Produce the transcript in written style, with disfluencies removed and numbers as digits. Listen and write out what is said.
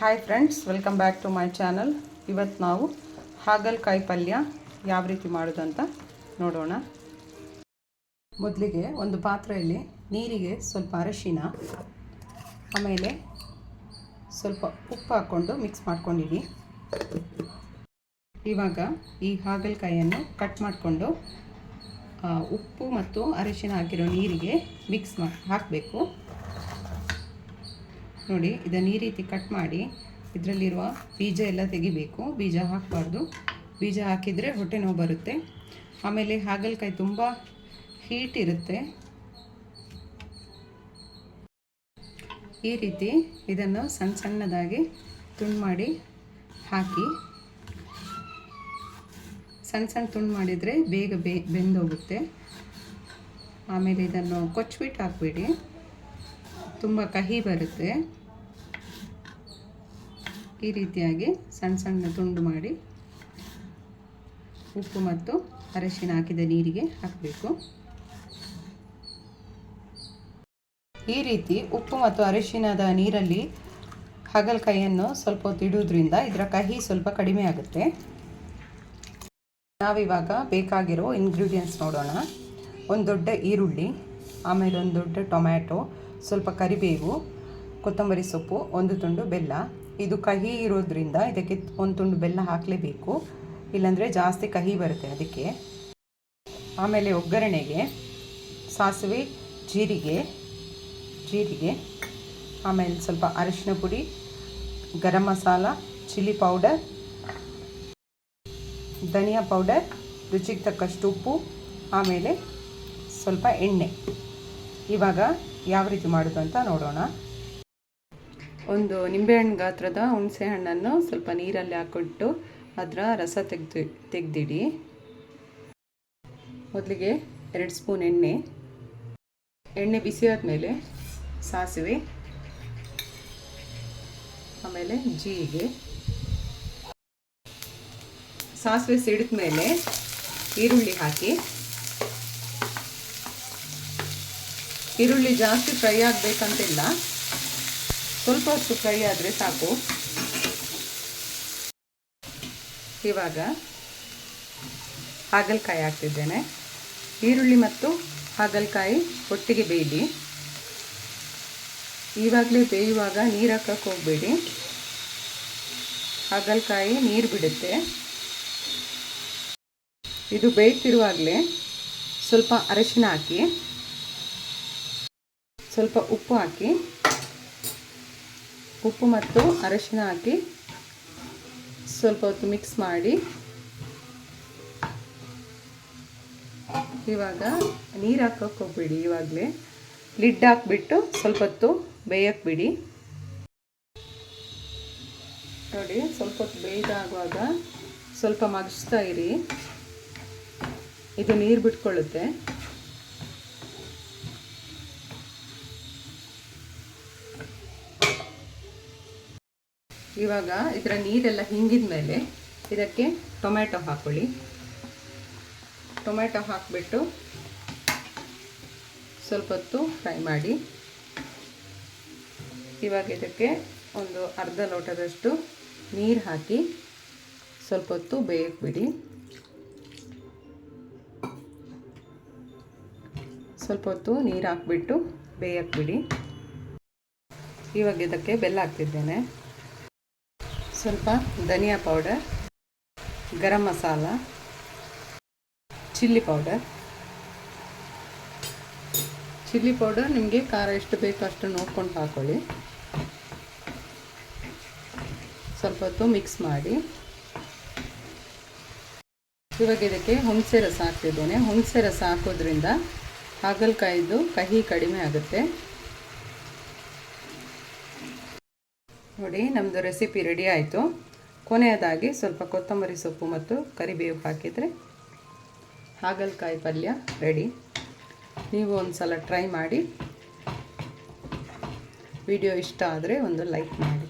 Hi friends, welcome back to my channel. ಇವತ್ತು ನಾವು ಹಾಗಲಕಾಯಿ ಪಲ್ಯ ಯಾವ ರೀತಿ ಮಾಡೋದು ಅಂತ ನೋಡೋಣ. ಮೊದಲಿಗೆ ಒಂದು ಪಾತ್ರೆಯಲ್ಲಿ ನೀರಿಗೆ ಸ್ವಲ್ಪ ಅರಿಶಿನ, ಆಮೇಲೆ ಸ್ವಲ್ಪ ಉಪ್ಪು ಹಾಕ್ಕೊಂಡು ಮಿಕ್ಸ್ ಮಾಡ್ಕೊಂಡಿಡಿ. ಇವಾಗ ಈ ಹಾಗಲಕಾಯಿಯನ್ನು ಕಟ್ ಮಾಡಿಕೊಂಡು ಉಪ್ಪು ಮತ್ತು ಅರಿಶಿನ ಹಾಕಿರೋ ನೀರಿಗೆ ಮಿಕ್ಸ್ ಹಾಕಬೇಕು. ನೋಡಿ, ಇದನ್ನು ಈ ರೀತಿ ಕಟ್ ಮಾಡಿ ಇದರಲ್ಲಿರುವ ಬೀಜ ಎಲ್ಲ ತೆಗಿಬೇಕು. ಬೀಜ ಹಾಕಬಾರ್ದು, ಬೀಜ ಹಾಕಿದರೆ ಹೊಟ್ಟೆ ನೋವು ಬರುತ್ತೆ. ಆಮೇಲೆ ಹಾಗಲಕಾಯಿ ತುಂಬ ಹೀಟ್ ಇರುತ್ತೆ. ಈ ರೀತಿ ಇದನ್ನು ಸಣ್ಣ ಸಣ್ಣದಾಗಿ ತುಂಡು ಮಾಡಿ ಹಾಕಿ. ಸಣ್ಣ ಸಣ್ಣ ತುಂಡು ಮಾಡಿದರೆ ಬೇಗ ಬೆಂದೋಗುತ್ತೆ. ಆಮೇಲೆ ಇದನ್ನು ಕೊಚ್ಚಿಬಿಟ್ಟು ಹಾಕಬೇಡಿ, ತುಂಬ ಕಹಿ ಬರುತ್ತೆ. ಈ ರೀತಿಯಾಗಿ ಸಣ್ಣ ಸಣ್ಣ ತುಂಡು ಮಾಡಿ ಉಪ್ಪು ಮತ್ತು ಅರಿಶಿನ ಹಾಕಿದ ನೀರಿಗೆ ಹಾಕಬೇಕು. ಈ ರೀತಿ ಉಪ್ಪು ಮತ್ತು ಅರಿಶಿನದ ನೀರಲ್ಲಿ ಹಾಗಲಕಾಯಿಯನ್ನು ಸ್ವಲ್ಪ ಹೊತ್ತು ಇಡುವುದರಿಂದ ಇದರ ಕಹಿ ಸ್ವಲ್ಪ ಕಡಿಮೆ ಆಗುತ್ತೆ. ನಾವಿವಾಗ ಬೇಕಾಗಿರೋ ಇಂಗ್ರೀಡಿಯೆಂಟ್ಸ್ ನೋಡೋಣ. ಒಂದು ದೊಡ್ಡ ಈರುಳ್ಳಿ, ಆಮೇಲೆ ಒಂದು ದೊಡ್ಡ ಟೊಮ್ಯಾಟೊ, ಸ್ವಲ್ಪ ಕರಿಬೇವು, ಕೊತ್ತಂಬರಿ ಸೊಪ್ಪು, ಒಂದು ತುಂಡು ಬೆಲ್ಲ. ಇದು ಕಹಿ ಇರೋದ್ರಿಂದ ಇದಕ್ಕೆ ಒಂದು ತುಂಡು ಬೆಲ್ಲ ಹಾಕಲೇಬೇಕು, ಇಲ್ಲಾಂದರೆ ಜಾಸ್ತಿ ಕಹಿ ಬರುತ್ತೆ ಅದಕ್ಕೆ. ಆಮೇಲೆ ಒಗ್ಗರಣೆಗೆ ಸಾಸಿವೆ, ಜೀರಿಗೆ, ಆಮೇಲೆ ಸ್ವಲ್ಪ ಅರಿಶಿನ ಪುಡಿ, ಗರಂ ಮಸಾಲ, ಚಿಲ್ಲಿ ಪೌಡರ್, ಧನಿಯಾ ಪೌಡರ್, ರುಚಿಗೆ ತಕ್ಕಷ್ಟು ಉಪ್ಪು, ಆಮೇಲೆ ಸ್ವಲ್ಪ ಎಣ್ಣೆ. ಇವಾಗ ಯಾವ ರೀತಿ ಮಾಡೋದು ಅಂತ ನೋಡೋಣ. ಒಂದು ನಿಂಬೆಹಣ್ಣು ಗಾತ್ರದ ಹುಣಸೆ ಹಣ್ಣನ್ನು ಸ್ವಲ್ಪ ನೀರಲ್ಲಿ ಹಾಕ್ಬಿಟ್ಟು ಅದರ ರಸ ತೆಗೆದಿಡಿ. ಮೊದಲಿಗೆ 2 ಸ್ಪೂನ್ ಎಣ್ಣೆ ಬಿಸಿ ಆದಮೇಲೆ ಸಾಸಿವೆ, ಆಮೇಲೆ ಜೀರಿಗೆ. ಸಾಸಿವೆ ಸಿಡಿದ ಮೇಲೆ ಈರುಳ್ಳಿ ಹಾಕಿ. ಈರುಳ್ಳಿ ಜಾಸ್ತಿ ಫ್ರೈ ಆಗಬೇಕಂತಿಲ್ಲ, ಸ್ವಲ್ಪ ಹೊತ್ತು ಫ್ರೈ ಆದರೆ ಸಾಕು. ಇವಾಗ ಹಾಗಲಕಾಯಿ ಹಾಕ್ತಿದ್ದೇನೆ. ಈರುಳ್ಳಿ ಮತ್ತು ಹಾಗಲಕಾಯಿ ಒಟ್ಟಿಗೆ ಬೇಯಿಸಿ. ಇವಾಗಲೇ ಬೇಯುವಾಗ ನೀರು ಹಾಕಕ್ಕೆ ಹೋಗಬೇಡಿ, ಹಾಗಲಕಾಯಿ ನೀರು ಬಿಡುತ್ತೆ. ಇದು ಬೇಯ್ತಿರುವಾಗಲೇ ಸ್ವಲ್ಪ ಅರಿಶಿನ ಹಾಕಿ, ಸ್ವಲ್ಪ ಉಪ್ಪು ಹಾಕಿ. ಉಪ್ಪು ಮತ್ತು ಅರಿಶಿನ ಹಾಕಿ ಸ್ವಲ್ಪ ಹೊತ್ತು ಮಿಕ್ಸ್ ಮಾಡಿ. ಇವಾಗ ನೀರು ಹಾಕೋಕ್ಕೆ ಹೋಗ್ಬಿಡಿ. ಇವಾಗಲೇ ಲಿಡ್ ಹಾಕ್ಬಿಟ್ಟು ಸ್ವಲ್ಪ ಹೊತ್ತು ಬೇಯಕ್ಕೆ ಬಿಡಿ. ನೋಡಿ, ಸ್ವಲ್ಪ ಹೊತ್ತು ಬೇಯ್ದಾಗುವಾಗ ಸ್ವಲ್ಪ ಮಗ್ಸ್ತಾ ಇರಿ, ಇದು ನೀರು ಬಿಟ್ಕೊಳ್ಳುತ್ತೆ. ಇವಾಗ ಇದರ ನೀರೆಲ್ಲ ಹಿಂಗಿದ ಮೇಲೆ ಇದಕ್ಕೆ ಟೊಮ್ಯಾಟೊ ಹಾಕ್ಕೊಳ್ಳಿ. ಟೊಮ್ಯಾಟೊ ಹಾಕಿಬಿಟ್ಟು ಸ್ವಲ್ಪ ಹೊತ್ತು ಫ್ರೈ ಮಾಡಿ. ಇವಾಗ ಇದಕ್ಕೆ ಒಂದು ಅರ್ಧ ಲೋಟದಷ್ಟು ನೀರು ಹಾಕಿ ಸ್ವಲ್ಪ ಹೊತ್ತು ಬೇಯಕ್ಕೆ ಬಿಡಿ. ಸ್ವಲ್ಪ ಹೊತ್ತು ನೀರು ಹಾಕ್ಬಿಟ್ಟು ಬೇಯಕ್ಕೆ ಬಿಡಿ. ಇವಾಗ ಇದಕ್ಕೆ ಬೆಲ್ಲ ಹಾಕ್ತಿದ್ದೇನೆ. ಸ್ವಲ್ಪ ಧನಿಯಾ powder, garam masala, chilli powder ನಿಮಗೆ ಖಾರ ಎಷ್ಟು ಬೇಕೋ ಅಷ್ಟು ನೋಡ್ಕೊಂಡು ಹಾಕ್ಕೊಳ್ಳಿ. ಸ್ವಲ್ಪ ಹೊತ್ತು ಮಿಕ್ಸ್ ಮಾಡಿ. ಇವಾಗ ಇದಕ್ಕೆ ಹುಣಸೆ ರಸ ಹಾಕ್ತಿದ್ದೇನೆ. ಹುಣಸೆ ರಸ ಹಾಕೋದ್ರಿಂದ ಹಾಗಲಕಾಯಿದು ಕಹಿ ಕಡಿಮೆ ಆಗುತ್ತೆ. ನೋಡಿ, ನಮ್ಮದು ರೆಸಿಪಿ ರೆಡಿ ಆಯಿತು. ಕೊನೆಯದಾಗಿ ಸ್ವಲ್ಪ ಕೊತ್ತಂಬರಿ ಸೊಪ್ಪು ಮತ್ತು ಕರಿಬೇವು ಹಾಕಿದರೆ ಹಾಗಲಕಾಯಿ ಪಲ್ಯ ರೆಡಿ. ನೀವು ಒಂದು ಸಲ ಟ್ರೈ ಮಾಡಿ. ವಿಡಿಯೋ ಇಷ್ಟ ಆದರೆ ಒಂದು ಲೈಕ್ ಮಾಡಿ.